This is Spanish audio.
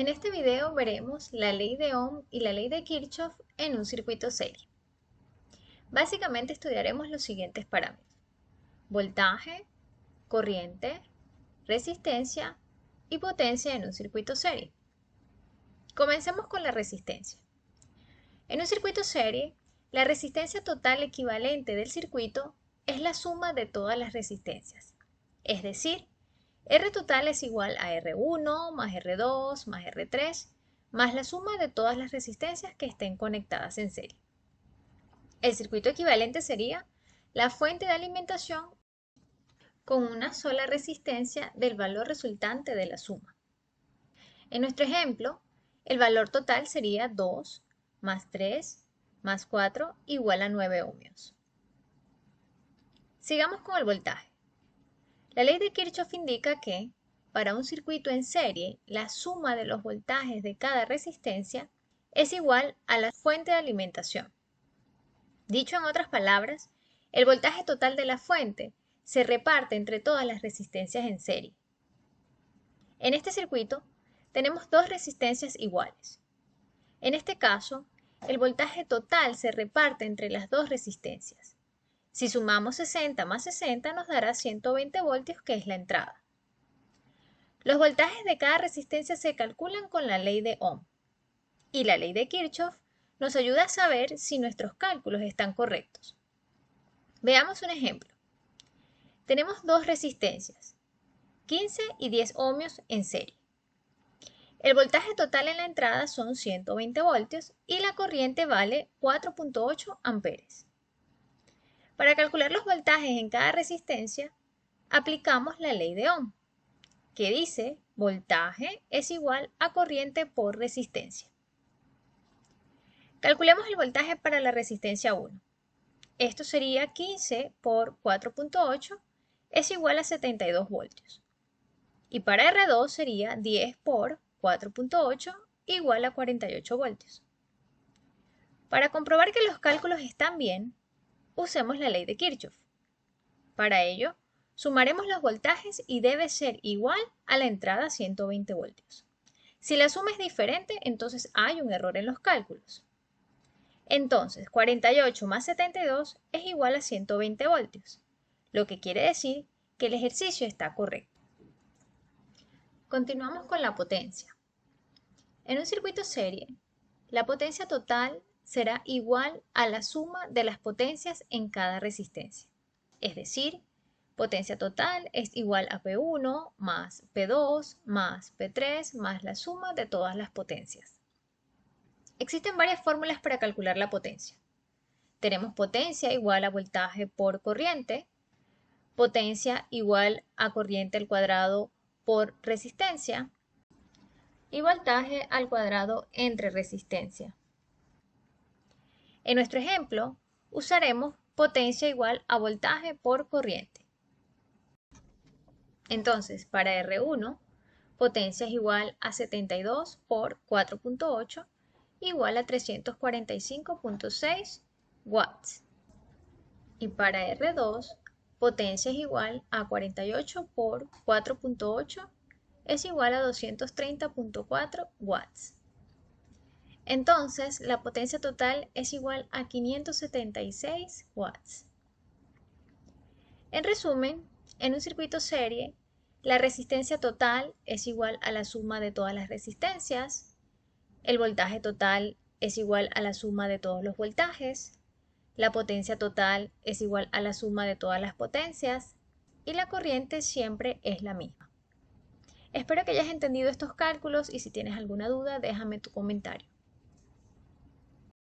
En este video veremos la ley de Ohm y la ley de Kirchhoff en un circuito serie. Básicamente estudiaremos los siguientes parámetros: voltaje, corriente, resistencia y potencia en un circuito serie. Comencemos con la resistencia. En un circuito serie, la resistencia total equivalente del circuito es la suma de todas las resistencias. Es decir, R total es igual a R1 más R2 más R3 más la suma de todas las resistencias que estén conectadas en serie. El circuito equivalente sería la fuente de alimentación con una sola resistencia del valor resultante de la suma. En nuestro ejemplo, el valor total sería 2 más 3 más 4 igual a 9 ohmios. Sigamos con el voltaje. La ley de Kirchhoff indica que, para un circuito en serie, la suma de los voltajes de cada resistencia es igual a la fuente de alimentación. Dicho en otras palabras, el voltaje total de la fuente se reparte entre todas las resistencias en serie. En este circuito, tenemos dos resistencias iguales. En este caso, el voltaje total se reparte entre las dos resistencias. Si sumamos 60 más 60 nos dará 120 voltios, que es la entrada. Los voltajes de cada resistencia se calculan con la ley de Ohm. Y la ley de Kirchhoff nos ayuda a saber si nuestros cálculos están correctos. Veamos un ejemplo. Tenemos dos resistencias, 15 y 10 ohmios en serie. El voltaje total en la entrada son 120 voltios y la corriente vale 4.8 amperes. Para calcular los voltajes en cada resistencia, aplicamos la ley de Ohm, que dice voltaje es igual a corriente por resistencia. Calculemos el voltaje para la resistencia 1. Esto sería 15 por 4.8 es igual a 72 voltios. Y para R2 sería 10 por 4.8 igual a 48 voltios. Para comprobar que los cálculos están bien, usemos la ley de Kirchhoff. Para ello, sumaremos los voltajes y debe ser igual a la entrada 120 voltios. Si la suma es diferente, entonces hay un error en los cálculos. Entonces, 48 más 72 es igual a 120 voltios, lo que quiere decir que el ejercicio está correcto. Continuamos con la potencia. En un circuito serie, la potencia total será igual a la suma de las potencias en cada resistencia. Es decir, potencia total es igual a P1 más P2 más P3 más la suma de todas las potencias. Existen varias fórmulas para calcular la potencia. Tenemos potencia igual a voltaje por corriente, potencia igual a corriente al cuadrado por resistencia y voltaje al cuadrado entre resistencia. En nuestro ejemplo, usaremos potencia igual a voltaje por corriente. Entonces, para R1, potencia es igual a 72 por 4.8 igual a 345.6 watts. Y para R2, potencia es igual a 48 por 4.8 es igual a 230.4 watts. Entonces, la potencia total es igual a 576 watts. En resumen, en un circuito serie, la resistencia total es igual a la suma de todas las resistencias, el voltaje total es igual a la suma de todos los voltajes, la potencia total es igual a la suma de todas las potencias y la corriente siempre es la misma. Espero que hayas entendido estos cálculos y si tienes alguna duda, déjame tu comentario.